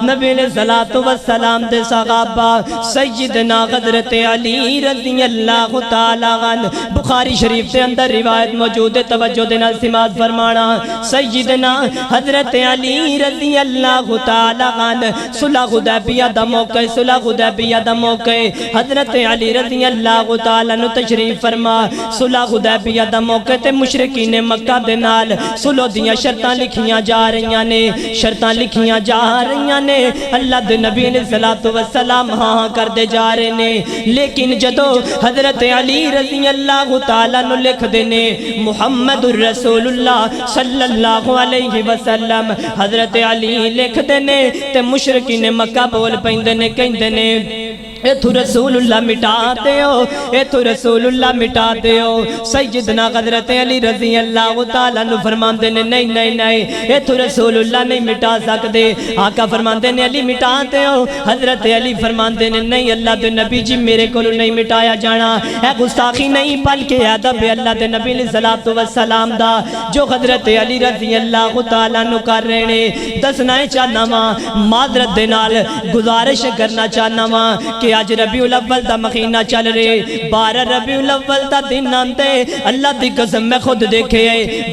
نبی علیہ الصلوۃ والسلام دے صحابہ سیدنا حضرت علی رضی اللہ تعالی عنہ بخاری شریف کے اندر روایت موجود ہے، توجہ دینا سماعت فرمانا۔ سیدنا حضرت علی رضی اللہ تعالی عنہ صلح حدیبیہ دا موقع، صلح حدیبیہ دا موقع حضرت علی رضی اللہ تعالی عنہ تشریف فرما۔ صلح حدیبیہ دا موقع تے مشرکین مکہ دے نال صلح دیاں شرطاں لکھیاں جا رہیاں نے، شرطاں لکھیاں جا رہیاں نے، اللہ دے نبی علیہ الصلوۃ والسلام ہاں کر دے جا رہے نے، لیکن جدو حضرت علی رضی اللہ تعالی عنہ لکھ دینے محمد الرسول اللہ صلی اللہ علیہ وسلم، حضرت علی لکھ دینے تے مشرکین مکہ بول پیندے نے، کہندے نے اے تو رسول اللہ مٹاتے ہو، اے تو رسول اللہ مٹاتے ہو۔ سیدنا حضرت علی رضی اللہ تعالیٰ عنہ فرماندے نے نہیں نہیں نہیں، اے تو رسول اللہ نہیں مٹا سکتے۔ آقا فرماندے نے علی مٹاتے ہو، حضرت علی فرماندے نے نہیں اللہ دے نبی جی میرے کو نہیں مٹایا جانا، اے گستاخی نہیں بلکہ ادب اللہ دے نبی علیہ الصلوۃ والسلام دا جو حضرت علی رضی اللہ تعالیٰ عنہ کر رہے نے۔ دسنا چاہنا وا معذرت دے نال گزارش کرنا چاہنا وا کہ آج ربیع الاول دا مہینہ چل رہے، 12 ربیع الاول دا دن آندے، اللہ دی قسم میں خود دیکھے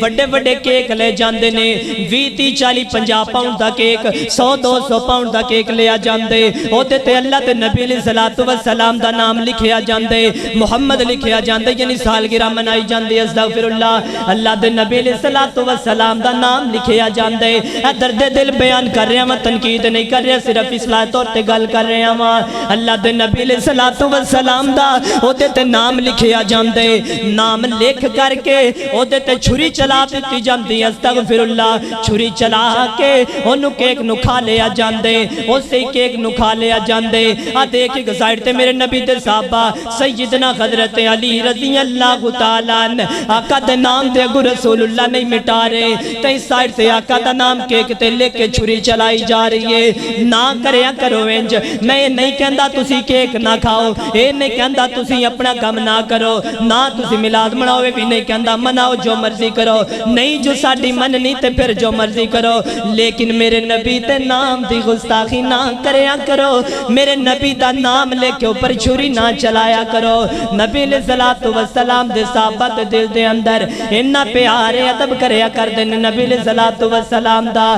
بڑے بڑے کیک لے جاندے نے، 20 30 40 50 پاؤنڈ دا کیک، 100 200 پاؤنڈ دا کیک لے جاندے، اوتے تے اللہ تے نبی علیہ الصلوۃ والسلام دا نام لکھیا جاندے، محمد لکھیا جاندے، یعنی سالگرہ منائی جاندی، استغفر اللہ، اللہ دے نبی علیہ الصلوۃ والسلام دا نام لکھیا جاندے۔ اے درد دل بیان کر رہے ہیں، میں تنقید نہیں کر رہے، صرف اصلاح طور تے گل کر رہے ہیں۔ اللہ دے نبی علیہ الصلوۃ والسلام دا اوتے تے نام لکھیا جاندے، نام لکھ کر کے اوتے تے چھری چلا دتی جاندی، استغفر اللہ، چھری چلا کے اونوں کیک نو کھا لیا جاندے، اسی کیک نو کھا لیا جاندے۔ آ دیکھ ایک سائیڈ تے میرے نبی دے صحابہ سیدنا حضرت علی رضی اللہ تعالی عنہ آقا دے نام دے اگو رسول اللہ نہیں مٹا رہے، تے اس سائیڈ سے آقا دا نام کیک تے لے کے چھری چلائی جا رہی ہے۔ نہ کریا کرو انج، میں نہیں کہندا تسی کیک نہ کھاؤ، اے نہیں کہندا تسی اپنا کام نہ کرو، نہ تسی میلاد مناؤ، بھی نہیں کہندا مناؤ جو مرضی کرو، نہیں جو ساڈی مننی تے پھر جو مرضی کرو، لیکن میرے نبی تے نام دی گستاخی نہ کریا کرو، میرے نبی دا نام لے کے اوپر چھری نہ چلایا کرو۔ نبی علیہ الصلوۃ والسلام دے صحابہ دے دل دے اندر انہاں پیارے ادب کریا کر دے نبی علیہ الصلوۃ والسلام دا۔